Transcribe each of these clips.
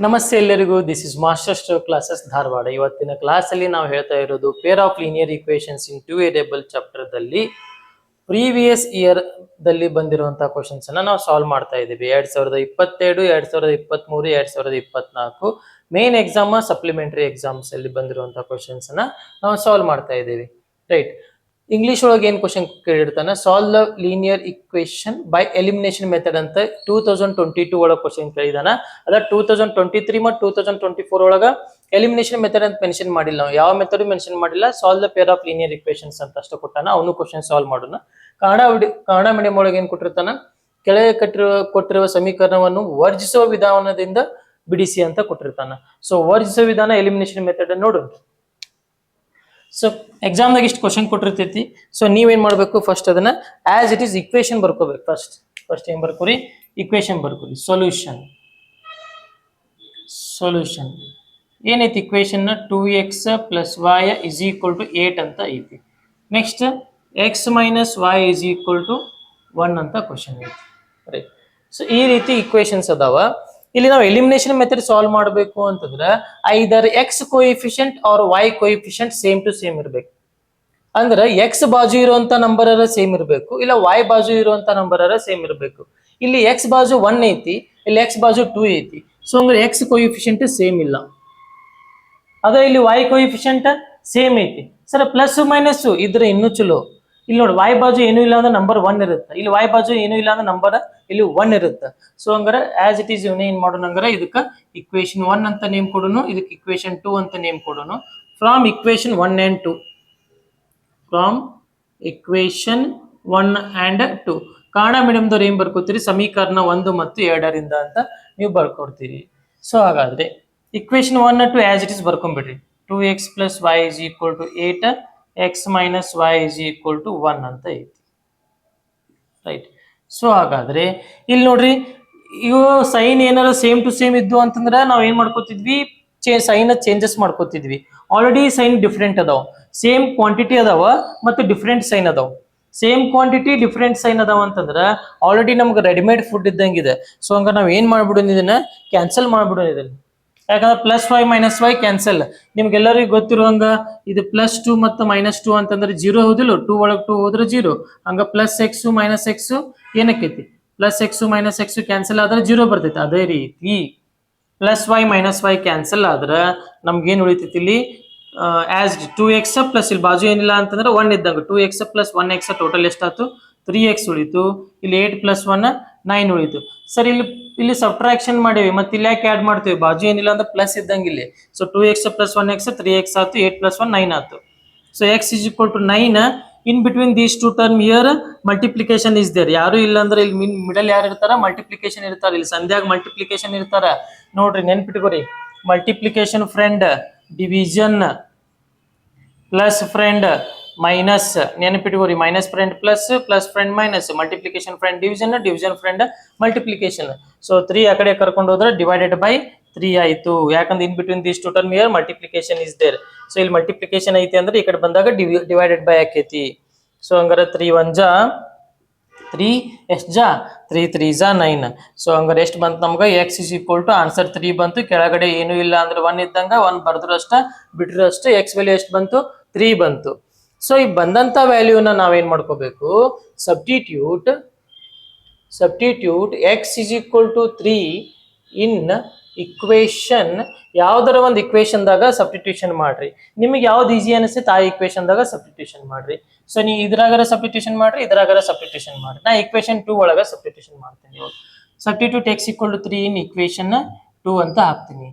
ನಮಸ್ತೆ ಎಲ್ಲರಿಗೂ. This is master stroke classes Dharwad. ಇವತ್ತಿನ ಕ್ಲಾಸ್ ಅಲ್ಲಿ ನಾವು ಹೇಳ್ತಾ ಇರೋದು peer of linear equations in two variable chapter ದಲ್ಲಿ ಪ್ರೀವಿಯಸ್ ಇಯರ್ ದಲ್ಲಿ ಬಂದಿರುವಂತಹ ಕ್ವಶನ್ಸ್ ಅನ್ನ ನಾವು ಸಾಲ್ವ್ ಮಾಡ್ತಾ ಇದ್ದೀವಿ. 2022, 2023, 2024 ಮೇನ್ ಎಕ್ಸಾಮ್, ಸಪ್ಲಿಮೆಂಟರಿ ಎಕ್ಸಾಮ್ಸ್ ಅಲ್ಲಿ ಬಂದಿರುವಂತಹ ಕ್ವಶನ್ಸ್ ಅನ್ನ ನಾವು ಸಾಲ್ವ್ ಮಾಡ್ತಾ ಇದ್ದೀವಿ. ರೈಟ್. ಇಂಗ್ಲಿಷ್ ಒಳಗೆ ಏನ್ ಕ್ವಶನ್ ಕೇಳಿರ್ತಾನೆ, solve the linear equation by elimination method ಅಂತ 2022 ಒಳಗೆ ಕ್ವಶನ್ ಕೇಳಿದಾನ. ಅದ 2023 ಮತ್ತು 2024 ಒಳಗ ಎಲಿಮಿನೇಷನ್ ಮೆಥಡ್ ಅಂತ ಮೆನ್ಷನ್ ಮಾಡಿಲ್ಲ. ನಾವು ಯಾವ ಮೆಥಡ್ ಮೆನ್ಷನ್ ಮಾಡಿಲ್ಲ. Solve the pair of linear equations ಅಂತ ಅಷ್ಟು ಕೊಟ್ಟಾನ. ಅವನು ಕ್ವಶನ್ ಸಾಲ್ವ್ ಮಾಡೋಣ. ಕನ್ನಡ ಮೀಡಿಯಂ ಒಳಗೆ ಏನ್ ಕೊಟ್ಟಿರ್ತಾನ, ಕೆಳಗೆ ಕೊಟ್ಟಿರುವ ಸಮೀಕರಣವನ್ನು ವರ್ಜಿಸುವ ವಿಧಾನದಿಂದ ಬಿಡಿಸಿ ಅಂತ ಕೊಟ್ಟಿರ್ತಾನ. ಸೊ ವರ್ಜಿಸುವ ವಿಧಾನ ಎಲಿಮಿನೇಷನ್ ಮೆಥಡ್ ನೋಡೋಣ. ಸೊ ಎಕ್ಸಾಮ್ದಾಗ ಇಷ್ಟು ಕ್ವಶನ್ ಕೊಟ್ಟಿರ್ತೈತಿ. ಸೊ ನೀವೇನ್ ಮಾಡ್ಬೇಕು, ಫಸ್ಟ್ ಅದನ್ನ ಆಸ್ ಇಟ್ ಈಸ್ ಇಕ್ವೇಶನ್ ಬರ್ಕೋಬೇಕು. ಫಸ್ಟ್ ಏನ್ ಬರ್ಕೋರಿ, ಇಕ್ವೇಶನ್ ಬರ್ಕೋರಿ. ಸೊಲ್ಯೂಷನ್ ಏನೈತಿ ಇಕ್ವೇಶನ್, 2x + y = 8 ಅಂತ ಐತಿ. ನೆಕ್ಸ್ಟ್ x - y = 1 ಅಂತ ಕ್ವಶನ್ ಐತಿ. ರೈಟ್. ಸೊ ಈ ರೀತಿ ಇಕ್ವೇಶನ್ಸ್ ಅದಾವ. ಇಲ್ಲಿ ನಾವು ಎಲಿಮಿನೇಷನ್ ಮೆಥಡ್ ಸಾಲ್ವ್ ಮಾಡಬೇಕು ಅಂತಂದ್ರೆ either x coefficient or y coefficient same to same ಇರಬೇಕು. ಅಂದ್ರೆ ಎಕ್ಸ್ ಬಾಜು ಇರುವಂತ ನಂಬರ್ ಸೇಮ್ ಇರಬೇಕು, ಇಲ್ಲ ವೈ ಬಾಜು ಇರುವಂತ ನಂಬರ್ ಸೇಮ್ ಇರಬೇಕು. ಇಲ್ಲಿ ಎಕ್ಸ್ ಬಾಜು 1 ಐತಿ, ಇಲ್ಲಿ ಎಕ್ಸ್ ಬಾಜು 2 ಐತಿ. ಸೊ ಅಂದ್ರೆ ಎಕ್ಸ್ ಕೋಎಫಿಷಿಯಂಟ್ ಸೇಮ್ ಇಲ್ಲ. ಅದ ಇಲ್ಲಿ ವೈ ಕೋಎಫಿಷಿಯಂಟ್ ಸೇಮ್ ಐತಿ. ಸರ್ ಪ್ಲಸ್ ಮೈನಸ್ ಇದ್ರೆ ಇನ್ನೂ ಚಲೋ. ಇಲ್ಲಿ ನೋಡಿ, ವೈ ಬಾಜು ಏನೂ ಇಲ್ಲ ಅಂದ್ರೆ ನಂಬರ್ 1 ಇರುತ್ತೆ, ಇಲ್ಲಿ ವೈ ಬಾಜು ಏನೂ ಇಲ್ಲ ಅಂದ್ರೆ ನಂಬರ್ ಇಲ್ಲಿ 1 ಇರುತ್ತೆ. ಸೊ ಹಂಗಾರೆ ಆಸ್ ಇಟ್ ಈಸ್ ಏನ್ ಮಾಡೋಣ ಅಂದ್ರೆ ಇದಕ್ಕೆ ಇಕ್ವೇಶನ್ 1 ಅಂತ ನೇಮ್ ಕೊಡೋಣ, ಇದಕ್ಕೆ ಇಕ್ವೇಶನ್ 2 ಅಂತ ನೇಮ್ ಕೊಡೋಣ. From equation 1 and 2, from equation 1 and 2 Kannada ಮೀಡಿಯಂದವ್ರು ಏನ್ ಬರ್ಕೋತೀರಿ, ಸಮೀಕರಣ 1 ಮತ್ತು 2 ಅಂತ ನೀವು ಬರ್ಕೊಡ್ತೀರಿ. ಸೊ ಹಾಗಾದ್ರೆ equation 1 and 2 as it is ಬರ್ಕೊಂಡ್ಬಿಡ್ರಿ. 2x + y = 8, x - y = 1 ಅಂತ ಐತಿ. ರೈಟ್. ಸೊ ಹಾಗಾದ್ರೆ ಇಲ್ಲಿ ನೋಡ್ರಿ, ಇವು ಸೈನ್ ಏನಾರ ಸೇಮ್ ಟು ಸೇಮ್ ಇದ್ದು ಅಂತಂದ್ರೆ ನಾವ್ ಏನ್ ಮಾಡ್ಕೋತಿದ್ವಿ, ಸೈನ್ ಚೇಂಜಸ್ ಮಾಡ್ಕೋತಿದ್ವಿ. ಆಲ್ರೆಡಿ ಸೈನ್ ಡಿಫ್ರೆಂಟ್ ಅದಾವ, ಸೇಮ್ ಕ್ವಾಂಟಿಟಿ ಅದಾವ ಮತ್ತು ಡಿಫ್ರೆಂಟ್ ಸೈನ್ ಅದಾವ. ಸೇಮ್ ಕ್ವಾಂಟಿಟಿ ಡಿಫ್ರೆಂಟ್ ಸೈನ್ ಅದಾವ ಅಂತಂದ್ರೆ ಆಲ್ರೆಡಿ ನಮ್ಗೆ ರೆಡಿಮೇಡ್ ಫುಡ್ ಇದ್ದಂಗಿದೆ. ಸೊ ಹಂಗ ನಾವ್ ಏನ್ ಮಾಡ್ಬಿಡೋಣ, ಇದನ್ನ ಕ್ಯಾನ್ಸಲ್ ಮಾಡ್ಬಿಡೋಣ ಇದನ್ನ. ಯಾಕಂದ್ರೆ +y - y ಕ್ಯಾನ್ಸಲ್. ನಿಮ್ಗೆಲ್ಲರಿಗೂ ಗೊತ್ತಿರುವಂಗ ಇದು +2 ಮತ್ತು -2 ಅಂತಂದ್ರೆ 0 ಹೌದಿಲ್ಲ. 2 ಒಳಗೆ 2 ಹೋದ್ರೆ 0. ಹಂಗ +x - x ಏನಕ್ಕೈತಿ, +x - x cancel ಆದ್ರೆ 0 ಬರ್ತೈತಿ. ಅದೇ ರೀತಿ +y - y ಕ್ಯಾನ್ಸಲ್ ಆದ್ರೆ ನಮ್ಗೇನ್ ಉಳಿತೈತಿ, ಇಲ್ಲಿ ಆಸ್ 2x ಪ್ಲಸ್ ಇಲ್ಲಿ ಬಾಜು ಏನಿಲ್ಲ ಅಂತಂದ್ರೆ 1 ಇದ್ದಂಗ 2x + 1x ಟೋಟಲ್ ಎಷ್ಟಾಯ್ತು, 3x ಉಳಿತು. ಇಲ್ಲಿ 8 + 1 9 ಉಳಿತು. ಸರ್ ಇಲ್ಲಿ ಸಬ್ಟ್ರಾಕ್ಷನ್ ಮಾಡೇವಿ, ಮತ್ತೆ ಇಲ್ಲಿ ಯಾಕೆ ಆಡ್ ಮಾಡ್ತೇವೆ, ಬಾಜು ಏನಿಲ್ಲ ಅಂದ್ರೆ ಪ್ಲಸ್ ಇದ್ದಂಗ ಇಲ್ಲಿ. ಸೊ 2x + 1x 3x ಆಯ್ತು, 8 + 1 9 ಆಯ್ತು. So x = 9. In between these two term here multiplication is there. ಯಾರು ಇಲ್ಲ ಅಂದ್ರೆ ಇಲ್ಲಿ ಮಿಡಲ್ ಯಾರು ಇರ್ತಾರ, ಮಲ್ಟಿಪ್ಲಿಕೇಶನ್ ಇರ್ತಾರ. ಇಲ್ಲಿ ಸಂಧ್ಯಾಗ ಮಲ್ಟಿಪ್ಲಿಕೇಶನ್ ಇರ್ತಾರ. ನೋಡ್ರಿ ನೆನ್ಪಿಟ್ಕೋರಿ, multiplication friend, division plus friend minus. ನೆನಪಿಟ್ಕೋರಿ, minus friend plus, plus friend minus, multiplication friend division, division friend multiplication. So 3 ಆ ಕಡೆ ಕರ್ಕೊಂಡು ಹೋದ್ರೆ /3 ಆಯ್ತು. ಯಾಕಂದ್ರೆ in between these two term here multiplication is there. So ಇಲ್ಲಿ ಮಲ್ಟಿಪ್ಲಿಕೇಶನ್ ಐತಿ ಅಂದ್ರೆ ಈ ಕಡೆ ಬಂದಾಗ / ಆಕೈತಿ. ಸೊ ಹಂಗಾರೆ 3 1 ಜಾ 3, ಎಷ್ಟು ಜಾ 3 3 ಜಾ 9. ಸೊ ಹಂಗಾರೆ ಎಷ್ಟು ಬಂತು ನಮ್ಗೆ, x = ಆನ್ಸರ್ 3 ಬಂತು. ಕೆಳಗಡೆ ಏನು ಇಲ್ಲ ಅಂದ್ರೆ 1 ಇದ್ದಂಗ 1 ಬರ್ದ್ರು ಅಷ್ಟ, ಬಿಟ್ರು ಅಷ್ಟೇ. x ವ್ಯಾಲ್ಯೂ ಎಷ್ಟು ಬಂತು, 3 ಬಂತು. ಸೊ ಈ ಬಂದಂತ ವ್ಯಾಲ್ಯೂನ ನಾವೇನ್ ಮಾಡ್ಕೋಬೇಕು, ಸಬ್ಸ್ಟಿಟ್ಯೂಟ್ x = 3 ಇನ್ ಇಕ್ವೇಶನ್, ಯಾವ್ದಾರ ಒಂದು ಇಕ್ವೇಶನ್ದಾಗ ಸಬ್ಸ್ಟಿಟ್ಯೂಷನ್ ಮಾಡ್ರಿ. ನಿಮಗೆ ಯಾವ್ದು ಈಸಿ ಅನಿಸುತ್ತೆ ಆ ಇಕ್ವೇಶನ್ದಾಗ ಸಬ್ಸ್ಟಿಟ್ಯೂಷನ್ ಮಾಡ್ರಿ. ಸೊ ನೀವು ಇದ್ರಾಗರ ಸಬ್ಸ್ಟಿಟ್ಯೂಷನ್ ಮಾಡ್ರಿ, ಇದ್ರಾಗರ ಸಬ್ಸ್ಟಿಟ್ಯೂಷನ್ ಮಾಡ್ರಿ. ನಾ ಇಕ್ವೇಶನ್ 2 ಒಳಗ ಸಬ್ಸ್ಟಿಟ್ಯೂಷನ್ ಮಾಡ್ತೀನಿ. ಸಬ್ಸ್ಟಿಟ್ಯೂಟ್ x = 3 ಇನ್ ಇಕ್ವೇಶನ್ 2 ಅಂತ ಹಾಕ್ತೀನಿ.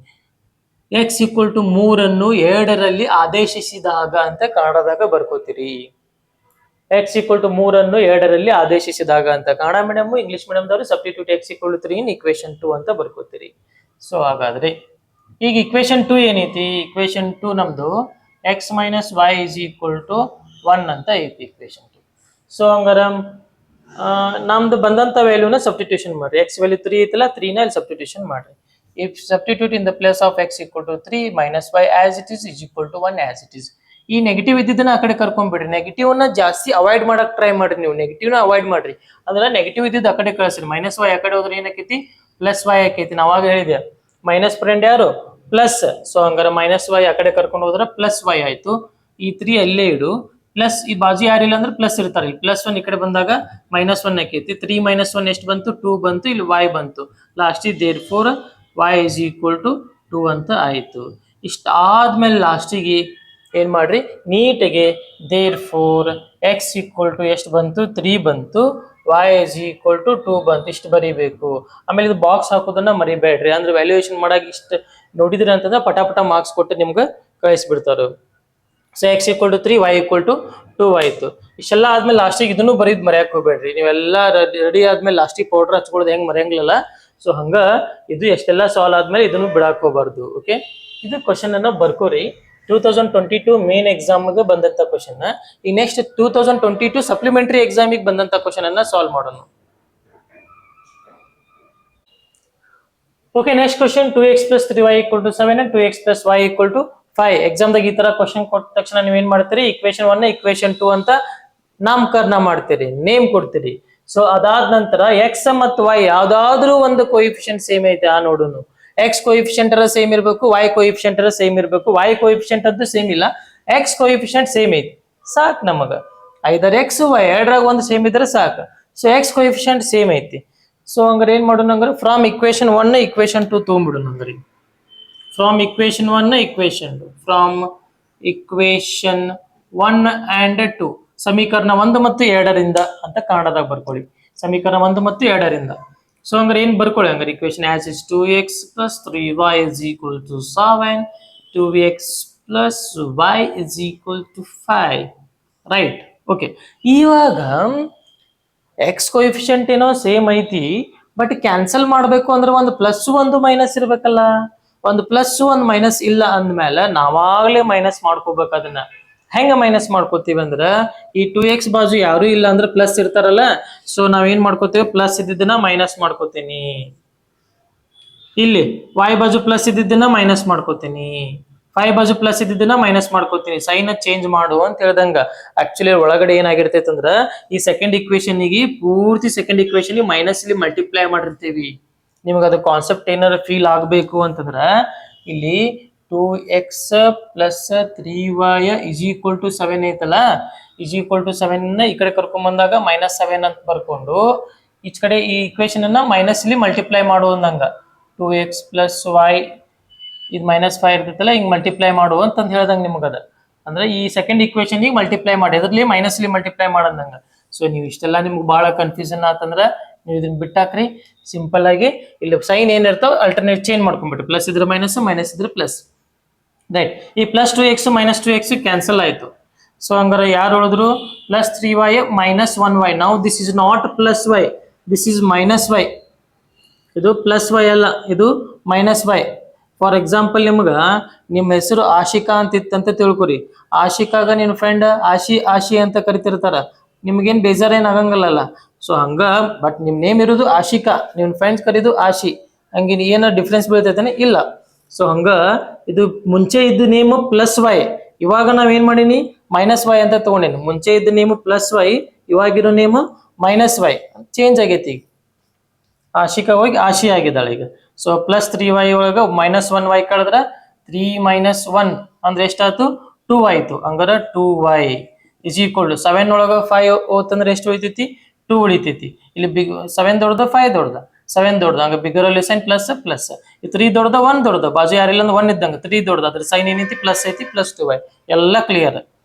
x = 3 ಅನ್ನು 2ರಲ್ಲಿ ಆದೇಶಿಸಿದಾಗ ಅಂತ ಕನ್ನಡದಾಗ ಬರ್ಕೋತೀರಿ. x = 3 ಅನ್ನು 2ರಲ್ಲಿ ಆದೇಶಿಸಿದಾಗ ಅಂತ ಕನ್ನಡ ಮೀಡಿಯಂ, ಇಂಗ್ಲಿಷ್ ಮೀಡಿಯಂದವರು ಸಬ್ಸ್ಟಿಟ್ಯೂಟ್ x = 3 ಇನ್ ಇಕ್ವೇಶನ್ 2 ಅಂತ ಬರ್ಕೋತೀರಿ. ಸೊ ಹಾಗಾದ್ರೆ ಈಗ ಇಕ್ವೇಶನ್ 2 ಏನೈತಿ, ಇಕ್ವೇಶನ್ 2 ನಮ್ದು x - y = 1 ಅಂತ ಐತಿ ಇಕ್ವೇಶನ್ 2. ಸೊ ಹಂಗಾರ ನಮ್ದು ಬಂದಂತ ವ್ಯಾಲ್ಯೂನ ಸಬ್ಸ್ಟಿಟ್ಯೂಷನ್ ಮಾಡ್ರಿ. x ವ್ಯಾಲ್ಯೂ 3 ಐತಲ್ಲ, 3 ನ ಇಲ್ಲಿ ಸಬ್ಸ್ಟಿಟ್ಯೂಷನ್ ಮಾಡ್ರಿ. If substitute in the place of x = 3 - y as it is = 1 as it is. ಈ ನೆಗೆಟಿವ್ ಇದ್ದಿದ್ದನ್ನ ಆ ಕಡೆ ಕರ್ಕೊಂಡ್ಬಿಡ್ರಿ. ನೆಗೆಟಿವ್ ನ ಜಾಸ್ತಿ ಅವಾಯ್ಡ್ ಮಾಡಕ್ ಟ್ರೈ ಮಾಡ್ರಿ. ನೀವು ನೆಗೆಟಿವ್ ನ ಅವಾಯ್ಡ್ ಮಾಡ್ರಿ. ಅಂದ್ರೆ ನೆಗೆಟಿವ್ ಇದ್ದಿದ್ದು ಆ ಕಡೆ ಕಳಿಸ್ರಿ. -y ಆ ಕಡೆ ಹೋದ್ರೆ ಏನಾಕೈತಿ, +y ಆಕೈತಿ. ನಾ ಅವಾಗ ಹೇಳಿದೆ ಮೈನಸ್ ಫ್ರೆಂಡ್ ಯಾರು ಪ್ಲಸ್. ಸೊ ಹಂಗಾರೆ ಮೈನಸ್ ವೈ ಆ ಕಡೆ ಕರ್ಕೊಂಡು ಹೋದ್ರೆ ಪ್ಲಸ್ ವೈ ಆಯ್ತು. ಈ 3 ಅಲ್ಲೇ ಇಡು. ಪ್ಲಸ್ ಈ ಬಾಜು ಯಾರಿಲ್ಲ ಅಂದ್ರೆ ಪ್ಲಸ್ ಇರ್ತಾರೆ. ಇಲ್ಲಿ ಪ್ಲಸ್ 1 ಈ ಕಡೆ ಬಂದಾಗ -1 ಆಕೈತಿ. 3 - 1 ಎಷ್ಟು ಬಂತು 2 ಬಂತು. ಇಲ್ಲಿ y ಬಂತು. Lost their four y is equal to 2 ಅಂತ ಆಯ್ತು. ಇಷ್ಟಾದ್ಮೇಲೆ ಲಾಸ್ಟಿಗೆ ಏನ್ ಮಾಡ್ರಿ ನೀಟಿಗೆ therefore x equal to ಎಷ್ಟು ಬಂತು 3 ಬಂತು. y is equal to 2 ಬಂತು. ಇಷ್ಟು ಬರೀಬೇಕು. ಆಮೇಲೆ ಇದು ಬಾಕ್ಸ್ ಹಾಕೋದನ್ನ ಮರಿಬೇಡ್ರಿ. ಅಂದ್ರೆ ವ್ಯಾಲ್ಯೂಯೇಷನ್ ಮಾಡಾಕ ಇಷ್ಟು ನೋಡಿದ್ರಿ ಅಂತಂದ್ರೆ ಪಟಾಪಟ ಮಾರ್ಕ್ಸ್ ಕೊಟ್ಟು ನಿಮ್ಗೆ ಕಳಿಸ್ಬಿಡ್ತಾರ. So x equal to 3 y equal to 2 ಆಯ್ತು. ಇಷ್ಟೆಲ್ಲ ಆದ್ಮೇಲೆ ಲಾಸ್ಟಿಗೆ ಇದನ್ನು ಬರೀದ್ ಮರ್ಯಾಕ್ ಹೋಗ್ಬೇಡ್ರಿ. ನೀವೆಲ್ಲ ರೆಡಿ ಆದ್ಮೇಲೆ ಲಾಸ್ಟಿಗೆ ಪೌಡರ್ ಹಚ್ಕೊಳ್ಳೋದು ಹೆಂಗ್ ಮರೆಯಂಗಿಲ್ಲ. ಸೊ ಹಂಗ ಇದು ಎಷ್ಟೆಲ್ಲ ಸಾಲ್ವ್ ಆದ್ಮೇಲೆ ಇದನ್ನು ಬಿಡಾಕ್ ಹೋಗ್ಬಾರ್ದು. ಓಕೆ, ಇದು ಕ್ವಶನ್ ಅನ್ನ ಬರ್ಕೋರಿ. 2022 ಮೇನ್ ಎಕ್ಸಾಮ್ಗೆ ಬಂದಂತ ಕ್ವಶನ್. ಈ ನೆಕ್ಸ್ಟ್ 2022 ಸಪ್ಲಿಮೆಂಟರಿ ಎಕ್ಸಾಮಿಗೆ ಬಂದಂತ ಕ್ವಶನ್ ಅನ್ನ ಸಾಲ್ವ್ ಮಾಡೋಣ. Okay, next question 2x + 3y = 7 and 2x + y = 5. ಎಕ್ಸಾಮ್ದಾಗ ಈ ತರ ಕ್ವಶನ್ ಕೊಟ್ಟ ತಕ್ಷಣ ನೀವೇನ್ ಮಾಡ್ತೀರಿ, ಇಕ್ವೇಶನ್ 1 ಇಕ್ವೇಶನ್ 2 ಅಂತ ನಾಮಕರಣ ಮಾಡ್ತೀರಿ, ನೇಮ್ ಕೊಡ್ತೀರಿ. ಸೊ ಅದಾದ ನಂತರ ಎಕ್ಸ್ ಮತ್ತು ವೈ ಯಾವ್ದಾದ್ರು ಒಂದು ಕೋಯಿಫಿಷಿಯಂಟ್ ಸೇಮ್ ಐತೆ ಆ ನೋಡುನು. ಎಕ್ಸ್ ಕೋಯಿಫಿಷಿಯಂಟ್ ಸೇಮ್ ಇರಬೇಕು, ವೈ ಕೋಯಿಫಿಷಿಯಂಟ್ ಸೇಮ್ ಇರಬೇಕು. ವೈ ಕೋಯಿಫಿಷಿಯಂಟ್ ಅದು ಸೇಮ್ ಇಲ್ಲ, ಎಕ್ಸ್ ಕೋಯಿಫಿಷಿಯಂಟ್ ಸೇಮ್ ಐತಿ, ಸಾಕು ನಮಗ. ಐದರ್ ಎಕ್ಸ್ ವೈ ಎರಡರಾಗ ಒಂದು ಸೇಮ್ ಇದ್ರೆ ಸಾಕು. ಸೊ ಎಕ್ಸ್ ಕೋಯಿಫಿಷಿಯಂಟ್ ಸೇಮ್ ಐತಿ. ಸೊ ಹಂಗಾರೆ ಏನ್ ಮಾಡೋಣ, ಹಂಗಾರೆ ಫ್ರಮ್ ಇಕ್ವೇಶನ್ 1 ಇಕ್ವೇಶನ್ 2 ತೊಗೊಂಡ್ಬಿಡೋಣ. ಹಂಗಾರೆ from equation 1 equation 2, from equation 1 and 2 ಸಮೀಕರಣ 1 ಮತ್ತು 2ರಿಂದ ಅಂತ ಕನ್ನಡದಾಗ ಬರ್ಕೊಳ್ಳಿ. ಸಮೀಕರಣ 1 ಮತ್ತು 2ರಿಂದ. ಸೊ ಹಂಗಾರೆ ಏನ್ ಬರ್ಕೊಳ್ಳಿ, ಹಂಗಾರೆ equation as is 2x + 3y = 7, 2x + y = 5. Right. Okay, ಇವಾಗ ಎಕ್ಸ್ ಕೋಎಫಿಷಿಯಂಟ್ ಏನೋ ಸೇಮ್ ಐತಿ, ಬಟ್ ಕ್ಯಾನ್ಸಲ್ ಮಾಡ್ಬೇಕು ಅಂದ್ರೆ ಒಂದು ಪ್ಲಸ್ ಒಂದು ಮೈನಸ್ ಇರ್ಬೇಕಲ್ಲ. ಒಂದು ಪ್ಲಸ್ ಒಂದು ಮೈನಸ್ ಇಲ್ಲ ಅಂದ್ಮೇಲೆ ನಾವಾಗ್ಲೇ ಮೈನಸ್ ಮಾಡ್ಕೋಬೇಕು. ಅದನ್ನ ಹೆಂಗ ಮೈನಸ್ ಮಾಡ್ಕೋತೀವಿ ಅಂದ್ರ, ಈ 2x ಬಾಜು ಯಾರು ಇಲ್ಲ ಅಂದ್ರೆ ಪ್ಲಸ್ ಇರ್ತಾರಲ್ಲ. ಸೊ ನಾವೇನ್ ಮಾಡ್ಕೋತೀವಿ, ಪ್ಲಸ್ ಇದ್ದಿದ್ದನ್ನ ಮೈನಸ್ ಮಾಡ್ಕೋತೀನಿ. ಇಲ್ಲಿ y ಬಾಜು ಪ್ಲಸ್ ಇದ್ದಿದ್ದನ್ನ ಮೈನಸ್ ಮಾಡ್ಕೋತೀನಿ, 5 ಬಾಜು ಪ್ಲಸ್ ಇದ್ದಿದ್ದನ್ನ ಮೈನಸ್ ಮಾಡ್ಕೋತೀನಿ. ಸೈನ್ ಚೇಂಜ್ ಮಾಡು ಅಂತ ಹೇಳ್ದಂಗ. ಆಕ್ಚುಲಿ ಒಳಗಡೆ ಏನಾಗಿರ್ತೈತೆ ಅಂದ್ರ, ಈ ಸೆಕೆಂಡ್ ಇಕ್ವೇಶನ್ಗೆ ಪೂರ್ತಿ ಸೆಕೆಂಡ್ ಇಕ್ವೇಶನ್ ಮೈನಸ್ ಇಲ್ಲಿ ಮಲ್ಟಿಪ್ಲೈ ಮಾಡಿರ್ತೀವಿ. ನಿಮ್ಗೆ ಅದು ಕಾನ್ಸೆಪ್ಟ್ ಏನಾರ ಫೀಲ್ ಆಗ್ಬೇಕು ಅಂತಂದ್ರ, ಇಲ್ಲಿ 2x + 3y = 7 ಐತಲ್ಲ, = 7 ಈ ಕಡೆ ಕರ್ಕೊಂಡ್ ಬಂದಾಗ -7 ಅಂತ ಬರ್ಕೊಂಡು ಈಚ ಕಡೆ ಈ ಇಕ್ವೇಶನ್ ಅನ್ನ ಮೈನಸ್ ಇಲ್ಲಿ ಮಲ್ಟಿಪ್ಲೈ ಮಾಡು ಅಂದಂಗ. 2x + y ಇದು -5 ಇರ್ತೈತಲ್ಲ, ಹಿಂಗ್ ಮಲ್ಟಿಪ್ಲೈ ಮಾಡು ಅಂತಂದು ಹೇಳ್ದಂಗ ನಿಮ್ಗದ. ಅಂದ್ರೆ ಈ ಸೆಕೆಂಡ್ ಇಕ್ವೇಶನ್ ಮಲ್ಟಿಪ್ಲೈ ಮಾಡಿ, ಅದ್ರಲ್ಲಿ ಮೈನಸ್ ಇಲ್ಲಿ ಮಲ್ಟಿಪ್ಲೈ ಮಾಡಂದಂಗ. ಸೊ ನೀವು ಇಷ್ಟೆಲ್ಲ ನಿಮ್ಗೆ ಬಹಳ ಕನ್ಫ್ಯೂಷನ್ ಆತಂದ್ರ ನೀವು ಇದನ್ನ ಬಿಟ್ಟಾಕ್ರಿ. ಸಿಂಪಲ್ ಆಗಿ ಇಲ್ಲಿ ಸೈನ್ ಏನಿರ್ತಾವ ಅಲ್ಟರ್ನೇಟ್ ಚೇಂಜ್ ಮಾಡ್ಕೊಂಡ್ಬಿಟ್ಟು, ಪ್ಲಸ್ ಇದ್ರೆ ಮೈನಸ್, ಮೈನಸ್ ಇದ್ರೆ ಪ್ಲಸ್. ರೈಟ್. ಈ +2x -2x ಕ್ಯಾನ್ಸಲ್ ಆಯ್ತು. ಸೊ ಹಂಗಾರೆ ಯಾರು ಉಳಿದ್ರು, +3y -1y. ನಾವು this is not +y, this is -y. ಇದು +y ಅಲ್ಲ, ಇದು -y. ಫಾರ್ ಎಕ್ಸಾಂಪಲ್, ನಿಮ್ಮ ಹೆಸರು ಆಶಿಕಾ ಅಂತ ಇತ್ತಂತ ತಿಳ್ಕೊರಿ. ಆಶಿಕಾಗ ನಿನ್ನ ಫ್ರೆಂಡ್ ಆಶಿ ಅಂತ ಕರಿತಿರ್ತಾರ. ನಿಮ್ಗೇನ್ ಬೇಜಾರೇನ್ ಆಗಂಗಿಲ್ಲಲ್ಲ. ಸೊ ಹಂಗ, ಬಟ್ ನಿಮ್ ನೇಮ್ ಇರೋದು ಆಶಿಕಾ, ನಿಮ್ ಫ್ರೆಂಡ್ಸ್ ಕರೀದು ಆಶಿ. ಹಂಗೆ ಏನೋ ಡಿಫ್ರೆನ್ಸ್ ಬೀಳ್ತೈತಾನೆ ಇಲ್ಲ. ಸೊ ಹಂಗ ಇದು ಮುಂಚೆ ಇದ್ದ ನೇಮ್ +y, ಇವಾಗ ನಾವ್ ಏನ್ ಮಾಡೀನಿ -y ಅಂತ ತಗೊಂಡೇನಿ. ಮುಂಚೆ ಇದ್ದ ನೇಮ್ +y, ಇವಾಗಿರೋ ನೇಮ್ -y ಚೇಂಜ್ ಆಗೈತಿ. ಆಶಿಕಾ ಹೋಗಿ ಆಶಿ ಆಗಿದ್ದಾಳೆ ಈಗ. ಸೊ +3y ಒಳಗ -1y ಕಳೆದ್ರ 3 - 1 ಅಂದ್ರೆ ಎಷ್ಟಾಯ್ತು, 2 ಆಯ್ತು. ಹಂಗಾರ 2y = 7 ಒಳಗ 5 ಹೋತಂದ್ರೆ ಎಷ್ಟು ಉಳಿತೈತಿ, 2 ಉಳಿತೈತಿ. ಇಲ್ಲಿ 7 ದೊಡ್ಡದ 5 ದೊಡ್ಡದ, 7 ದೊಡ್ಡದ. ಹಂಗ ಬಿಗರ್ ಅಲ್ಲಿ ಸೈನ್ ಪ್ಲಸ್ ಪ್ಲಸ್. ಈ 3 ದೊಡ್ಡದ 1 ದೊಡ್ಡದ, ಬಾಜು ಯಾರಿಲ್ಲ ಅಂದ್ರೆ 1 ಇದ್ದಂಗ 3 ದೊಡ್ಡದ, ಅದ್ರ ಸೈನ್ ಏನೈತಿ ಪ್ಲಸ್ ಐತಿ, +2y ಎಲ್ಲ clear.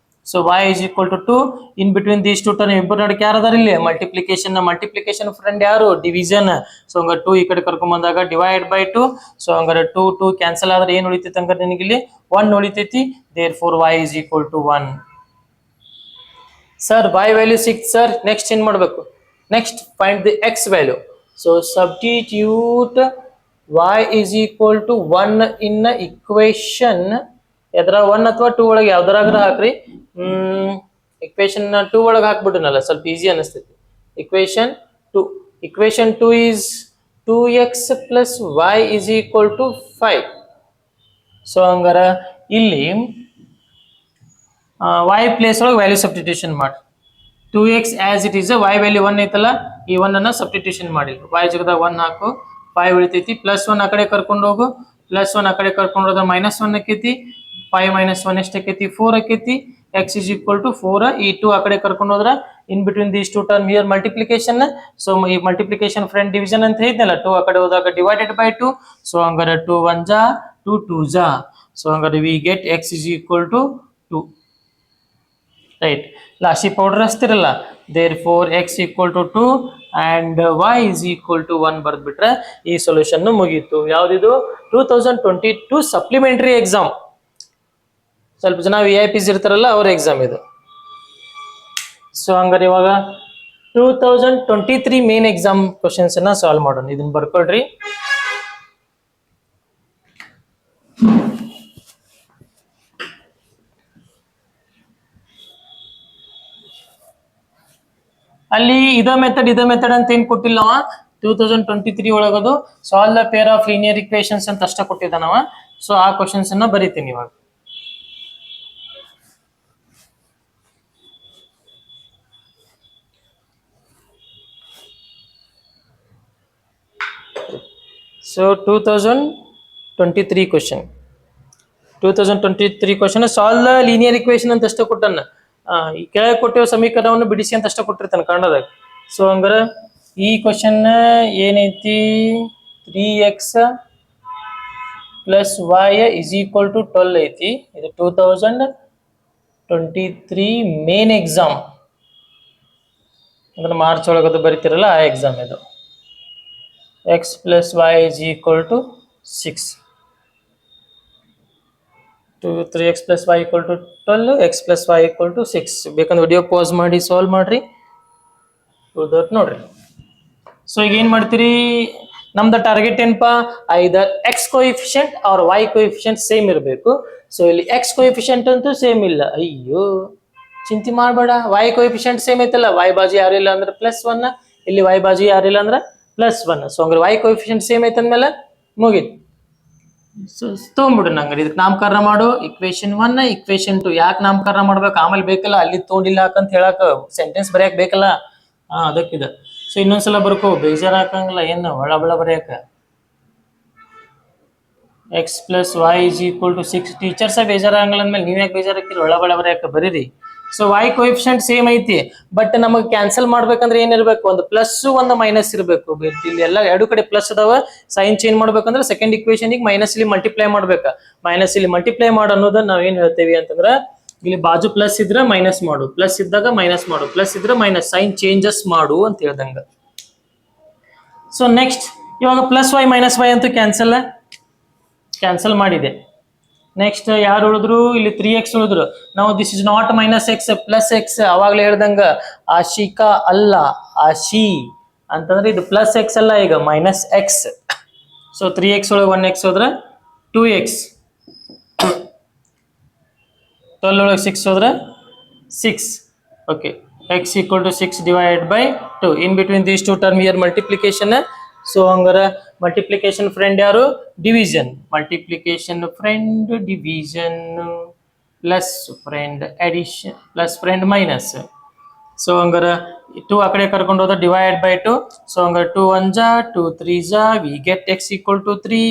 So y = 2. In between these two term ಇಬ್ಬರು ನಡಕ್ಕೆ ಯಾರು ಅದಾರ ಇಲ್ಲಿ, ಮಲ್ಟಿಪ್ಲಿಕೇಶನ್ ಫ್ರೆಂಡ್ ಯಾರು, ಡಿವಿಷನ್. ಸೊ ಹಂಗಾರೆ 2 ಈ ಕಡೆ ಕರ್ಕೊಂಡ್ ಬಂದಾಗ /2. ಸೊ ಹಂಗಾರೆ 2 ಕ್ಯಾನ್ಸಲ್ ಆದ್ರೆ ಏನ್ ಉಳಿತೈತಿ, ಹಂಗಾರೆ ನಿನಗೆ ಇಲ್ಲಿ 1 ಉಳಿತೈತಿ. Therefore y = 1. Sir y value six sir, next ಏನ್ ಮಾಡ್ಬೇಕು, next find the x value. So substitute y = 1 in equation ಎದ್ರ 1 ಅಥವಾ 2 ಒಳಗೆ ಯಾವ್ದಾರಾಗ್ರ ಹಾಕ್ರಿ. ಇಕ್ವೇಶನ್ 2 ಒಳಗೆ ಹಾಕ್ಬಿಟ್ಟನಲ್ಲ, ಸ್ವಲ್ಪ ಈಸಿ ಅನಿಸ್ತೈತಿ. Equation 2 is 2x + y = 5. So ಹಂಗಾರ ಇಲ್ಲಿ y ಪ್ಲೇಸ್ ಒಳಗೆ ವ್ಯಾಲ್ಯೂ ಸಬ್ಸ್ಟಿಟ್ಯೂಷನ್ ಮಾಡಿ. 2x as it is, y value 1 ಐತಲ್ಲ, ಈ 1 ಅನ್ನ ಸಬ್ಸ್ಟಿಟ್ಯೂಷನ್ ಮಾಡಿ. y ಜಗದಾಗ 1 ಹಾಕು, 5 ಉಳಿತೈತಿ. +1 ಆ ಕಡೆ ಕರ್ಕೊಂಡು ಹೋಗು. ಪ್ಲಸ್ 1 ಆ ಕಡೆ ಕರ್ಕೊಂಡು ಹೋದ್ರೆ -1 ಆಕೈತಿ. 5 - 1 ಎಷ್ಟು ಆಕೈತಿ? 4 ಆಕೈತಿ. x is equal to 4. ಈ 2 ಆ ಕಡೆ ಕರ್ಕೊಂಡು ಹೋದ್ರ ಇನ್ between these two term here multiplication. So ಈ ಮಲ್ಟಿಪ್ಲಿಕೇಶನ್ ಫ್ರೆಂಡ್ ಡಿವಿಷನ್ ಅಂತ ಹೇಳಿದ್ನಲ್ಲ, 2 ಆ ಕಡೆ ಹೋದಾಗ ಡಿವೈಡೆಡ್ ಬೈ 2. ಸೊ ಹಂಗಾರೆ 2 1 ಜಾ 2 2 ಜಾ. ಸೊ ಹಂಗಾರೆ we get x is equal to 2. Right, ಲಾಸ್ಟಿ ಪೌಡರ್ ಹಚ್ತಿರಲ್ಲ, therefore x equal to 2 and y is equal to 1 ಬರ್ದ್ಬಿಟ್ರೆ ಈ ಸೊಲ್ಯೂಷನ್ ಮುಗೀತು. ಯಾವ್ದಿದು? 2022 ಸಪ್ಲಿಮೆಂಟರಿ ಎಕ್ಸಾಮ್. ಸ್ವಲ್ಪ ಜನ VIPs ಇರ್ತಾರಲ್ಲ ಅವ್ರ ಎಕ್ಸಾಮ್ ಇದು. ಸೊ ಹಂಗಾರೆ ಇವಾಗ 2023 ಮೇನ್ ಎಕ್ಸಾಮ್ ಕ್ವಶನ್ಸ್ ಅನ್ನ ಸಾಲ್ವ್ ಮಾಡೋಣ. ಇದನ್ನ ಬರ್ಕೊಳ್ರಿ. ಅಲ್ಲಿ ಇದ ಮೆಥಡ್ ಅಂತ ಏನ್ ಕೊಟ್ಟಿಲ್ಲ ಅವ 2023 ಒಳಗದು solve the pair of linear equations ಅಂತ ಅಷ್ಟ ಕೊಟ್ಟಿದ್ದಾನವ. ಸೊ ಆ ಕ್ವಶನ್ಸ್ ಅನ್ನ ಬರೀತೀನಿ ಇವಾಗ. So 2023 question 2023 question solve the linear equation ಅಂತ ಅಷ್ಟ ಕೊಟ್ಟನ್ನ. ಈ ಕೆಳಗೆ ಕೊಟ್ಟಿರೋ ಸಮೀಕರಣವನ್ನು ಬಿಡಿಸಿ ಅಂತ ಅಷ್ಟ ಕೊಟ್ಟಿರ್ತಾನೆ ಕನ್ನಡದಾಗ. ಸೊ ಹಂಗಾರ ಈ ಕ್ವಶನ್ ಏನೈತಿ? 3x + y is equal to 12 ಐತಿ. ಇದು 2023 ಮೇನ್ ಎಕ್ಸಾಮ್ ಅಂದ್ರೆ ಮಾರ್ಚ್ ಒಳಗದು ಬರೀತಿರಲ್ಲ ಆ ಎಕ್ಸಾಮ್ ಇದು. x + y is equal to 6. 3x + y equal to 12, x + y equal to 6. ಬೇಕಂದ್ರೆ ವಿಡಿಯೋ ಪಾಸ್ ಮಾಡಿ ಸಾಲ್ವ್ ಮಾಡ್ರಿ, ನೋಡ್ರಿ. ಸೊ ಈಗ ಏನ್ ಮಾಡ್ತೀರಿ? ನಮ್ದು ಟಾರ್ಗೆಟ್ ಏನಪ್ಪಾ? Either x coefficient or y coefficient same ಇರಬೇಕು. ಸೊ ಇಲ್ಲಿ ಎಕ್ಸ್ ಕೋಎಫಿಷಿಯಂಟ್ ಅಂತೂ ಸೇಮ್ ಇಲ್ಲ. ಅಯ್ಯೋ ಚಿಂತೆ ಮಾಡಬೇಡ, ವೈ ಕೋಎಫಿಷಿಯಂಟ್ ಸೇಮ್ ಐತಲ್ಲ. y ಬಾಜು ಯಾರಿಲ್ಲ ಅಂದ್ರೆ +1, ಇಲ್ಲಿ y ಬಾಜು ಯಾರಿಲ್ಲ ಅಂದ್ರೆ +1. ಸೊ ಹಂಗಾರೆ y ಕೋಎಫಿಷಿಯಂಟ್ ಸೇಮ್ ಐತಂದ್ಮೇಲೆ ಮುಗೀತು. ಸೊ ತೊಗೊಂಡ್ಬಿಡು. ನಂಗೆ ಇದಕ್ಕೆ ನಾಮಕರಣ ಮಾಡು. Equation 1, equation 2. ಯಾಕೆ ನಾಮಕರಣ ಮಾಡ್ಬೇಕು? ಆಮೇಲೆ ಬೇಕಲ್ಲ, ಅಲ್ಲಿ ತೊಗೊಂಡಿಲ್ಲ ಹಾಕಂತ ಹೇಳಕ್ ಸೆಂಟೆನ್ಸ್ ಬರೆಯಕ್ ಬೇಕಲ್ಲ. ಅದಕ್ಕಿದ. ಸೊ ಇನ್ನೊಂದ್ಸಲ ಬರ್ಕೋ, ಬೇಜಾರ್ ಹಾಕಂಗಿಲ್ಲ ಏನು ಒಳ ಬಳ ಬರೆಯಕ. x + y is equal to 6. Teachers ಬೇಜಾರಾಗಂಗಿಲ್ಲ ಅಂದ್ಮೇಲೆ ನೀವ್ ಯಾಕೆ ಬೇಜಾರಾಗ್ತೀರಿ? ಒಳ ಬಳ ಬರೆಯಕ ಬರೀರಿ. ಸೊ y ಕೋಎಫಿಷಿಯಂಟ್ ಸೇಮ್ ಐತಿ, ಬಟ್ ನಮಗೆ ಕ್ಯಾನ್ಸಲ್ ಮಾಡ್ಬೇಕಂದ್ರೆ ಏನಿರ್ಬೇಕು? ಒಂದು ಪ್ಲಸ್ ಒಂದು ಮೈನಸ್ ಇರಬೇಕು. ಇಲ್ಲಿ ಎಲ್ಲ ಎರಡು ಕಡೆ ಪ್ಲಸ್ ಅದಾವ. ಸೈನ್ ಚೇಂಜ್ ಮಾಡ್ಬೇಕಂದ್ರೆ ಸೆಕೆಂಡ್ ಇಕ್ವೇಶನ್ ಮೈನಸ್ ಇಲ್ಲಿ ಮಲ್ಟಿಪ್ಲೈ ಮಾಡ್ಬೇಕ. ಮೈನಸ್ ಇಲ್ಲಿ ಮಲ್ಟಿಪ್ಲೈ ಮಾಡೋ ಅನ್ನೋದನ್ನ ನಾವ್ ಏನ್ ಹೇಳ್ತೇವಿ ಅಂತಂದ್ರೆ, ಇಲ್ಲಿ ಬಾಜು ಪ್ಲಸ್ ಇದ್ರೆ ಮೈನಸ್ ಮಾಡು, ಪ್ಲಸ್ ಇದ್ದಾಗ ಮೈನಸ್ ಮಾಡು, ಪ್ಲಸ್ ಇದ್ರೆ ಮೈನಸ್, ಸೈನ್ ಚೇಂಜಸ್ ಮಾಡು ಅಂತ ಹೇಳ್ದಂಗ. ಸೊ ನೆಕ್ಸ್ಟ್ ಇವಾಗ +y - y ಅಂತೂ ಕ್ಯಾನ್ಸಲ್ ಮಾಡಿದೆ. ನೆಕ್ಸ್ಟ್ ಯಾರು ಉಳಿದ್ರು? ಇಲ್ಲಿ 3x ಉಳಿದ್ರು. ನಾವು this is not -x +x. ಅವಾಗ್ಲೇ ಹೇಳ್ದಂಗ ಆಶಿಕಾ ಅಲ್ಲ, ಆಶಿ ಅಂತಂದ್ರೆ ಇದು +x ಅಲ್ಲ, ಈಗ -x. ಸೊ 3x ಒಳಗೆ 1x ಹೋದ್ರೆ 2x, 12 ಒಳಗೆ 6 ಹೋದ್ರೆ 6. Okay, x equal to 6 divided by 2. In between these two term here multiplication. So ಹಂಗಾರ ಮಲ್ಟಿಪ್ಲಿಕೇಶನ್ ಫ್ರೆಂಡ್ ಯಾರು? Division. Multiplication friend division plus friend addition plus friend minus. So ಹಂಗಾರ 2 ಆ ಕಡೆ ಕರ್ಕೊಂಡು ಹೋದ ಡಿವೈಡ್ ಬೈ 2. ಸೊ ಹಂಗಾರ 2 1 ಜಾ 2 3 ಜಾ V get x equal to 3.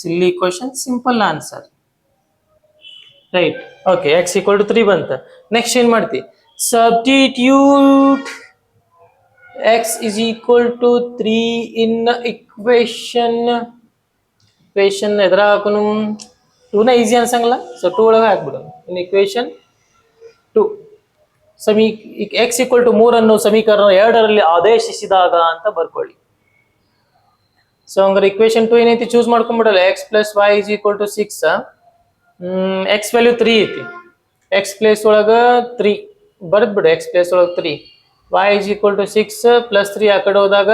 Silly question, simple answer. Right, okay, x equal to 3 ಬಂತ. ನೆಕ್ಸ್ಟ್ ಏನ್ ಮಾಡ್ತಿ? Substitute x is equal to 3 in equation ಎದ್ರ ಹಾಕುನು? 2ನ ಈಸಿ ಅನ್ಸಂಗಲ್ಲ. ಸೊ 2 ಒಳಗೆ ಹಾಕ್ಬಿಡು. In equation 2 x equal to 3 ಅನ್ನು ಸಮೀಕರಣ 2ರಲ್ಲಿ ಆದೇಶಿಸಿದಾಗ ಅಂತ ಬರ್ಕೊಳ್ಳಿ. ಸೊ ಹಂಗಾರೆ ಇಕ್ವೇಶನ್ 2 ಏನೈತಿ? ಚೂಸ್ ಮಾಡ್ಕೊಂಡ್ಬಿಡಲ್ಲ. x + y is equal to 6. x value 3 ಐತಿ. x ಪ್ಲೇಸ್ ಒಳಗ 3 ಬರ್ದ್ಬಿಡು. x ಪ್ಲೇಸ್ ಒಳಗೆ 3. y is equal to 6 + 3 ಆ ಕಡೆ ಹೋದಾಗ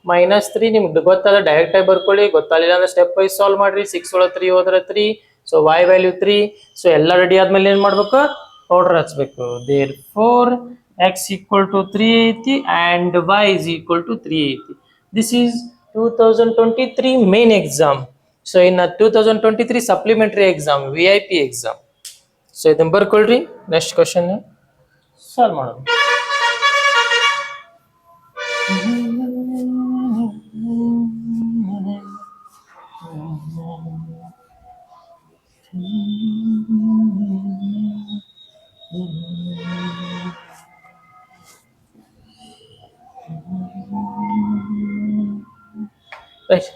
-3. ನಿಮ್ಗೆ ಗೊತ್ತಾದ ಡೈರೆಕ್ಟ್ ಆಗಿ ಬರ್ಕೊಳ್ಳಿ, ಗೊತ್ತಾಗಲಿಲ್ಲ ಅಂದ್ರೆ ಸ್ಟೆಪ್ ವೈಸ್ ಸಾಲ್ವ್ ಮಾಡ್ರಿ. 6 ಒಳಗೆ 3 ಹೋದ್ರೆ 3. So y value 3. ಸೊ ಎಲ್ಲ ರೆಡಿ ಆದ್ಮೇಲೆ ಏನ್ ಮಾಡ್ಬೇಕು? ಪೌಡರ್ ಹಚ್ಬೇಕು. Therefore x equal to 3 ಐತಿ and y is equal to 3 ಐತಿ. This is 2023 main exam. So ಇನ್ನು 2023 supplementary exam, VIP exam. So ಇದನ್ನ ಬರ್ಕೊಳ್ರಿ. ನೆಕ್ಸ್ಟ್ ಕ್ವಶನ್ ಸಾಲ್ವ್ ಮಾಡೋಣ. Right,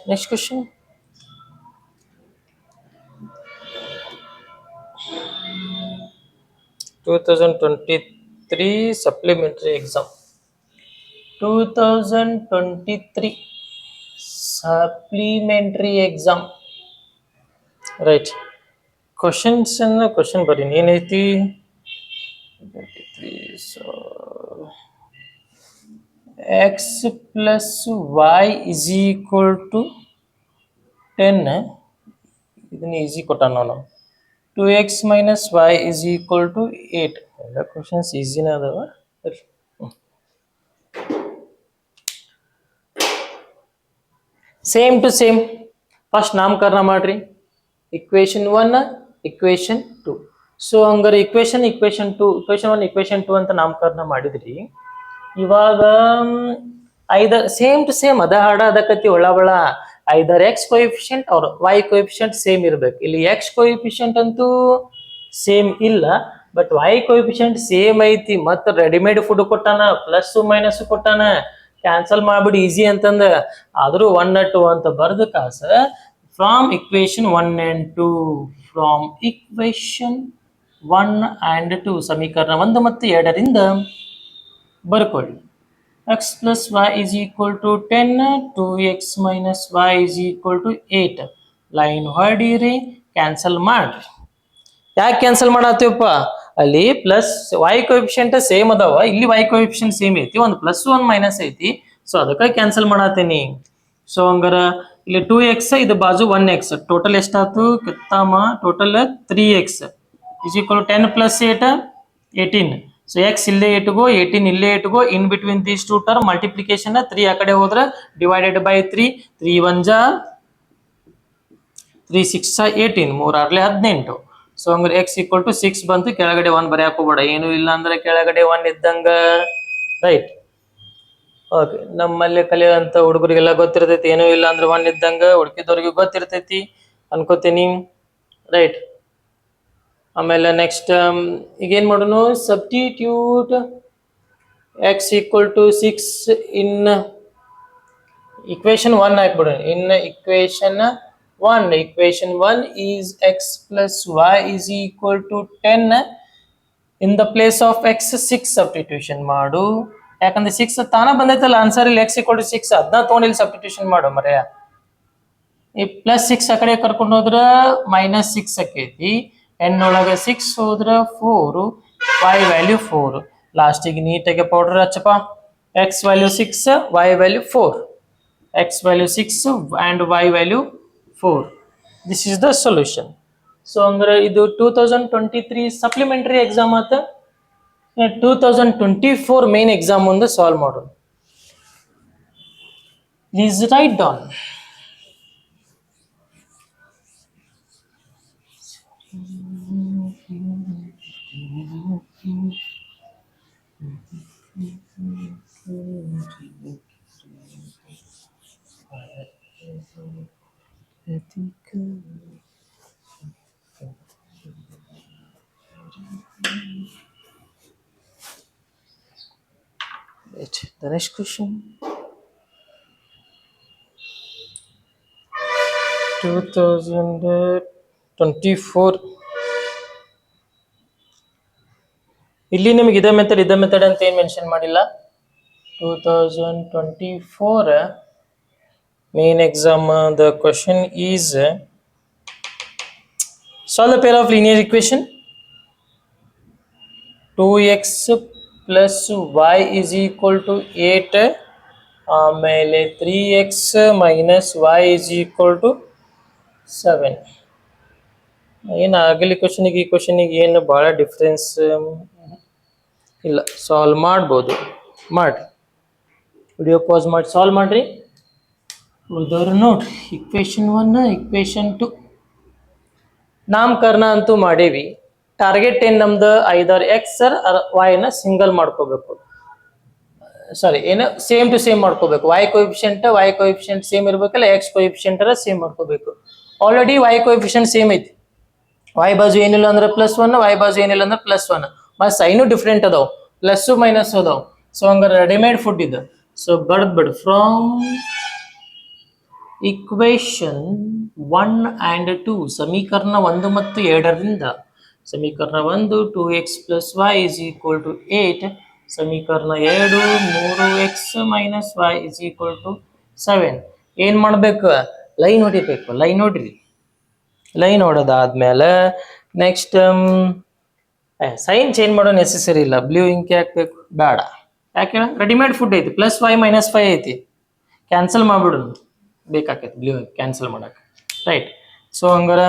next question. Two thousand 23 supplementary exam. 2023 supplementary exam. Right. Questions and question ಬರೀ ಏನೈತಿ 23 so x plus y is equal to 10 ಇದನ್ನ easy ಕೊಟ್ಟಾನ ನಾವು 2x minus y is equal to 8 ಎಲ್ಲ questions ಈಸಿನ ಅದಾವ same to same first ನಾಮಕರಣ ಮಾಡ್ರಿ equation 1 equation 2 so ಹಂಗಾರೆ ಇಕ್ವೇಶನ್ 1 ಅಂತ ನಾಮಕರಣ ಮಾಡಿದ್ರಿ ಇವಾಗ ಸೇಮ್ ಟು ಸೇಮ್ ಅದ ಹಾಡ ಅದಕ್ಕತಿ ಒಳ ಐದರ್ ಎಕ್ಸ್ ಕೋಎಫಿಷಿಯಂಟ್ ಅವ್ರ ವೈ ಕೋಎಫಿಷಿಯಂಟ್ ಸೇಮ್ ಇರ್ಬೇಕು ಇಲ್ಲಿ ಎಕ್ಸ್ ಕೋಎಫಿಷಿಯಂಟ್ ಅಂತೂ ಸೇಮ್ ಇಲ್ಲ ಬಟ್ ವೈ ಕೋಎಫಿಷಿಯಂಟ್ ಸೇಮ್ ಐತಿ ಮತ್ತ ರೆಡಿಮೇಡ್ ಫುಡ್ ಕೊಟ್ಟಾನ ಪ್ಲಸ್ ಮೈನಸ್ ಕೊಟ್ಟಾನ ಕ್ಯಾನ್ಸಲ್ ಮಾಡ್ಬಿಡಿ ಈಸಿ ಅಂತಂದ ಆದ್ರೂ 1 2 ಅಂತ ಬರ್ದ ಕಾಸ from equation 1 and 2 from equation 1 and 2 ಸಮೀಕರಣ 1 ಮತ್ತು 2ರಿಂದ ಬರ್ಕೊಳ್ಳಿ x plus y is equal to 10 2x minus y is equal to 8 line ಹೊಡೀರಿ ಕ್ಯಾನ್ಸಲ್ ಮಾಡ್ರಿ ಯಾಕೆ ಕ್ಯಾನ್ಸಲ್ ಮಾಡತ್ತೀವಪ್ಪ ಅಲ್ಲಿ ಪ್ಲಸ್ y ಕೋಎಫಿಷಿಯಂಟ್ ಸೇಮ್ ಅದಾವ ಇಲ್ಲಿ y ಕೋಎಫಿಷಿಯಂಟ್ ಸೇಮ್ ಐತಿ ಒಂದು ಪ್ಲಸ್ ಒಂದು ಮೈನಸ್ ಐತಿ ಸೊ ಅದಕ್ಕೆ ಕ್ಯಾನ್ಸಲ್ ಮಾಡತ್ತೀನಿ ಸೊ ಹಂಗಾರ ಇಲ್ಲಿ 2x ಇದು ಬಾಜು 1x ಟೋಟಲ್ ಎಷ್ಟಾಯ್ತು ಕಿತ್ತಾಮ total 3x is equal to 10 plus 8 18 so x ಇಲ್ಲೇ ಇಟ್ಕೋ 18 ಇಲ್ಲೇ ಇಟ್ಕೋ in between these two term multiplication 3 ಆ ಕಡೆ ಹೋದ್ರೆ ಡಿವೈಡೆಡ್ ಬೈ 3 3 1 ಜಾ 3 6 18 3 ಆರ್ಲೆ 18 ಸೊ ಹಂಗಾರೆ x equal to 6 ಬಂತು ಕೆಳಗಡೆ 1 ಬರೆಯಕ್ಕೆ ಹೋಗಬೇಡ ಏನು ಇಲ್ಲ ಅಂದ್ರೆ ಕೆಳಗಡೆ 1 ಇದ್ದಂಗ ರೈಟ್ ಓಕೆ ನಮ್ಮಲ್ಲಿ ಕಲಿಯುವಂತ ಹುಡುಗರಿಗೆಲ್ಲ ಗೊತ್ತಿರ್ತೈತಿ ಏನೂ ಇಲ್ಲ ಅಂದ್ರೆ 1 ಇದ್ದಂಗ ಹುಡುಕಿದವ್ರಿಗೆ ಗೊತ್ತಿರ್ತೈತಿ ಅನ್ಕೋತೀನಿ ರೈಟ್ ಆಮೇಲೆ ನೆಕ್ಸ್ಟ್ ಈಗ ಏನು ಮಾಡೋಣ substitute x equal to 6 in equation 1 ಹಾಕ್ಬಿಡೋಣ in equation 1 is x plus y is equal to 10 in the place of x 6 substitution ಮಾಡು ಯಾಕಂದ್ರೆ 6 ತಾನ ಬಂದೈತಲ್ಲ ಆನ್ಸರ್ ಇಲ್ಲಿ x equal to 6 ಅದನ್ನ ತಗೊಂಡು ಇಲ್ಲಿ ಸಬ್ಸ್ಟಿಟ್ಯೂಷನ್ ಮಾಡು ಮರೆಯ ಈ ಪ್ಲಸ್ 6 ಆ ಕಡೆ ಕರ್ಕೊಂಡು ಹೋದ್ರ ಮೈನಸ್ 6 ಆಕೈತಿ n ಒಳಗೆ 6 ಹೋದ್ರ 4 y ವ್ಯಾಲ್ಯೂ 4 ಲಾಸ್ಟಿಗೆ ನೀಟಾಗಿ ಪೌಡರ್ ಹಚ್ಚಪ್ಪ x value 6 y value 4 x value 6 and y value 4 this is the solution so ಅಂದ್ರೆ ಇದು 2023 supplementary exam ಆತ 2024 main exam ಮುಂದೆ ಸಾಲ್ವ್ ಮಾಡೋಣ please write down the next question 2024 ಇಲ್ಲಿ ನಿಮಗೆ ಇದ ಮೆಥಡ್ ಅಂತ ಏನು ಮೆನ್ಷನ್ ಮಾಡಿಲ್ಲ 2024 main exam the question is solve the pair of linear equation 2x plus y is equal to 8 ಆಮೇಲೆ 3x minus y is equal to 7 ಏನು ಆಗಲಿ ಕ್ವಶನಿಗೆ ಈ ಕ್ವಶನಿಗೆ ಏನು ಭಾಳ ಡಿಫ್ರೆನ್ಸ್ ಇಲ್ಲ ಸಾಲ್ವ್ ಮಾಡ್ಬೋದು ಮಾಡಿರಿ ವಿಡಿಯೋ ಪಾಸ್ ಮಾಡಿ ಸಾಲ್ವ್ ಮಾಡಿರಿ ಉಳಿದವ್ರು ನೋಡ್ರಿ ಇಕ್ವೇಶನ್ 1 ಇಕ್ವೇಶನ್ 2 ನಾಮಕರಣ ಅಂತೂ ಮಾಡೇವಿ ಟಾರ್ಗೆಟ್ ಏನು ನಮ್ದು ಐದರ್ ಎಕ್ಸ್ ವೈನ ಸಿಂಗಲ್ ಮಾಡ್ಕೋಬೇಕು ಸಾರಿ ಏನು ಸೇಮ್ ಟು ಸೇಮ್ ಮಾಡ್ಕೋಬೇಕು. ವೈ ಕೋಎಫಿಷಿಯಂಟ್ ಸೇಮ್ ಇರ್ಬೇಕಲ್ಲ, ಎಕ್ಸ್ ಕೋಎಫಿಷಿಯಂಟ್ ಸೇಮ್ ಮಾಡ್ಕೋಬೇಕು. ಆಲ್ರೆಡಿ ವೈ ಕೋಎಫಿಷಿಯಂಟ್ ಸೇಮ್ ಐತಿ. ವೈ ಬಾಜು ಏನಿಲ್ಲ ಅಂದ್ರೆ +1, ವೈ ಬಾಜು ಏನಿಲ್ಲ ಅಂದ್ರೆ +1. ಮತ್ತು ಸೈನು ಡಿಫ್ರೆಂಟ್ ಅದಾವ, ಪ್ಲಸ್ ಮೈನಸ್ ಅದಾವ. ಸೊ ಹಂಗಾರೆ ರೆಡಿಮೇಡ್ ಫುಡ್ ಇದು. ಸೊ ಬಿಡು ಫ್ರಮ್ ಇಕ್ವೇಶನ್ 1 and 2, ಸಮೀಕರಣ 1 ಮತ್ತು 2ರಿಂದ ಸಮೀಕರಣ 1 2x + y = 8, ಸಮೀಕರಣ 2 3x - y = 7. ಏನ್ ಮಾಡ್ಬೇಕು? ಲೈನ್ ಹೊಡಿಬೇಕು. ಲೈನ್ ನೋಡ್ರಿ, ಲೈನ್ ಹೊಡೆದಾದ್ಮೇಲೆ ನೆಕ್ಸ್ಟ್ ಸೈನ್ ಚೇಂಜ್ ಮಾಡೋ ನೆಸೆಸರಿ ಇಲ್ಲ. ಬ್ಲೂ ಇಂಕ್ ಹಾಕ್ಬೇಕು ಬೇಡ, ಯಾಕೆ ರೆಡಿಮೇಡ್ ಫುಡ್ ಐತಿ. +y - 5 ಐತಿ, ಕ್ಯಾನ್ಸಲ್ ಮಾಡ್ಬಿಡು, ಬೇಕಾಕೈತಿ ಬ್ಲೂ ಕ್ಯಾನ್ಸಲ್ ಮಾಡಕ್ಕೆ, ರೈಟ್. ಸೊ ಹಂಗಾರೆ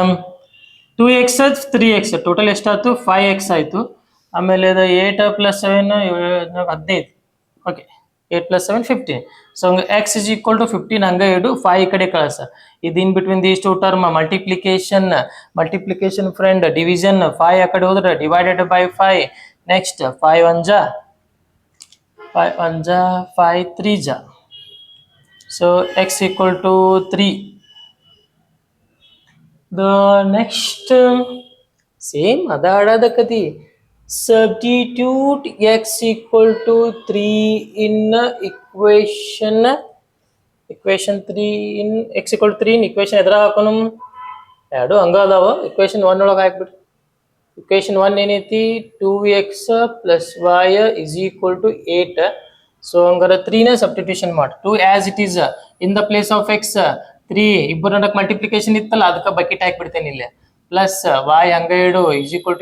2x 3x ಟೋಟಲ್ ಎಷ್ಟಾಯ್ತು? 5x ಆಯಿತು. ಆಮೇಲೆ ಇದು 8 + 7 15. ಓಕೆ, 8 + 7 15. ಸೊ ಹಂಗೆ x = 15 ಹಂಗೆ ಇಡು, 5 ಈ ಕಡೆ ಕಳಿಸ. ಇದು ಇನ್ between these two term multiplication friend division. 5 ಆ ಕಡೆ ಹೋದ್ರೆ ಡಿವೈಡೆಡ್ ಬೈ 5. ನೆಕ್ಸ್ಟ್ 5 1 ಜಾ 5 3 ಜಾ. So x = 3. The next same ಅದ ಕತಿ. Substitute x = 3 in equation 3 in x = 3 in equation ಎದ್ರ ಹಾಕೋಣ? ಎರಡು ಹಂಗ ಅದಾವ. equation 1 ಒಳಗೆ ಹಾಕ್ಬಿಡ್ರಿ. equation 1 ಏನೈತಿ? 2x + y = 8. ಸೊ ಹಂಗಾರೆ 3ನ ಸಬ್ಸ್ಟಿಟ್ಯೂಷನ್ ಮಾಡಿ. 2 as it is in the place of x 3. ಇಬ್ಬರು ನಡಕ್ ಮಲ್ಟಿಪ್ಲಿಕೇಶನ್ ಇತ್ತಲ್ಲ, ಅದಕ್ಕೆ ಬಕೆಟ್ ಹಾಕ್ಬಿಡ್ತೇನೆ ಇಲ್ಲಿ. ಪ್ಲಸ್ y ಹಂಗೆ ಇಡು =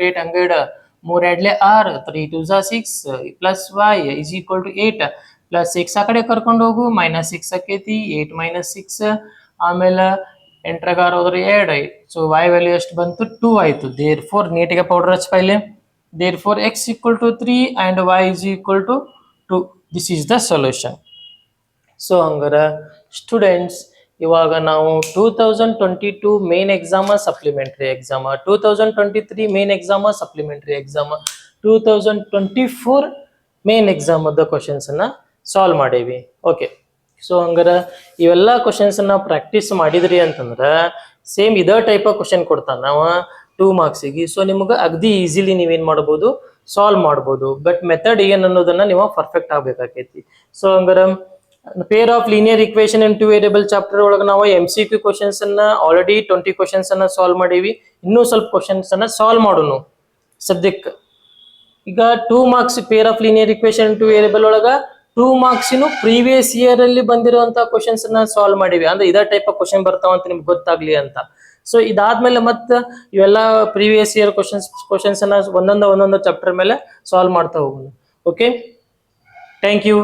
8 ಹಂಗೆ ಇಡು. 3 2 6 3 2 6 ಪ್ಲಸ್ y = 8 ಪ್ಲಸ್ 6 ಆ ಕಡೆ ಕರ್ಕೊಂಡು ಹೋಗು, -6 ಆಕೈತಿ. 8 - 6 ಆಮೇಲೆ 8 ಹೋದ್ರೆ 2. ಸೊ y ವ್ಯಾಲ್ಯೂ ಎಷ್ಟು ಬಂತು? 2 ಆಯ್ತು. ದೇರ್ಫೋರ್ ನೀಟಿಗೆ ಪೌಡರ್ ಹಚ್ಚ ಪೈಲೆ. Therefore x = 3 and y = 2. This is the solution. So ಹಂಗಾರೆ ಸ್ಟೂಡೆಂಟ್ಸ್, ಇವಾಗ ನಾವು 2022 main exam, supplementary exam, 2023 main exam, supplementary exam, 2024 main exam ಅದ ಕ್ವಶನ್ಸ್ ಅನ್ನ ಸಾಲ್ವ್ ಮಾಡೇವಿ. ಓಕೆ, ಸೊ ಹಂಗಾರೆ ಇವೆಲ್ಲ ಕ್ವಶನ್ಸ್ ಅನ್ನ ಪ್ರಾಕ್ಟೀಸ್ ಮಾಡಿದ್ರಿ ಅಂತಂದ್ರೆ ಸೇಮ್ ಇದೇ ಟೈಪ್ ಆಫ್ ಕ್ವಶನ್ ಕೊಡ್ತಾನ ನಾವು 2 ಮಾರ್ಕ್ಸಿಗೆ. ಸೊ ನಿಮ್ಗೆ ಅಗದಿ ಈಸಿಲಿ ನೀವೇನ್ ಮಾಡ್ಬೋದು? ಸಾಲ್ವ್ ಮಾಡ್ಬೋದು. ಬಟ್ ಮೆಥಡ್ ಏನ್ ಅನ್ನೋದನ್ನ ನೀವು ಪರ್ಫೆಕ್ಟ್ ಆಗ್ಬೇಕಾಕೈತಿ. ಸೊ ಹಂಗಾರೆ peer of linear equation in 2 variable chapter ಒಳಗೆ ನಾವು MCQ ಕ್ವಶನ್ಸ್ ಅನ್ನ ಆಲ್ರೆಡಿ 20 ಕ್ವಶನ್ಸ್ ಅನ್ನ ಸಾಲ್ವ್ ಮಾಡೀವಿ. ಇನ್ನೂ ಸ್ವಲ್ಪ ಕ್ವಶನ್ಸ್ ಅನ್ನ ಸಾಲ್ವ್ ಮಾಡೋಣ ಸದ್ಯಕ್ಕೆ. ಈಗ 2 marks peer of linear equation in 2 variable ಒಳಗ 2 ಮಾರ್ಕ್ಸಿನ ಪ್ರೀವಿಯಸ್ ಇಯರ್ ಅಲ್ಲಿ ಬಂದಿರುವಂತ ಕ್ವಶನ್ಸ್ ಅನ್ನ ಸಾಲ್ವ್ ಮಾಡಿವಿ. ಅಂದ್ರೆ ಇದೇ ಟೈಪ್ ಆಫ್ ಕ್ವಶನ್ ಬರ್ತಾವ ಅಂತ ನಿಮ್ಗೆ ಗೊತ್ತಾಗ್ಲಿ ಅಂತ. ಸೊ ಇದಾದ್ಮೇಲೆ ಮತ್ತೆ ಇವೆಲ್ಲ ಪ್ರೀವಿಯಸ್ ಇಯರ್ ಕ್ವಶನ್ಸ್ ಅನ್ನ ಒಂದೊಂದು ಚಾಪ್ಟರ್ ಮೇಲೆ ಸಾಲ್ವ್ ಮಾಡ್ತಾ ಹೋಗೋಣ. Okay, thank you.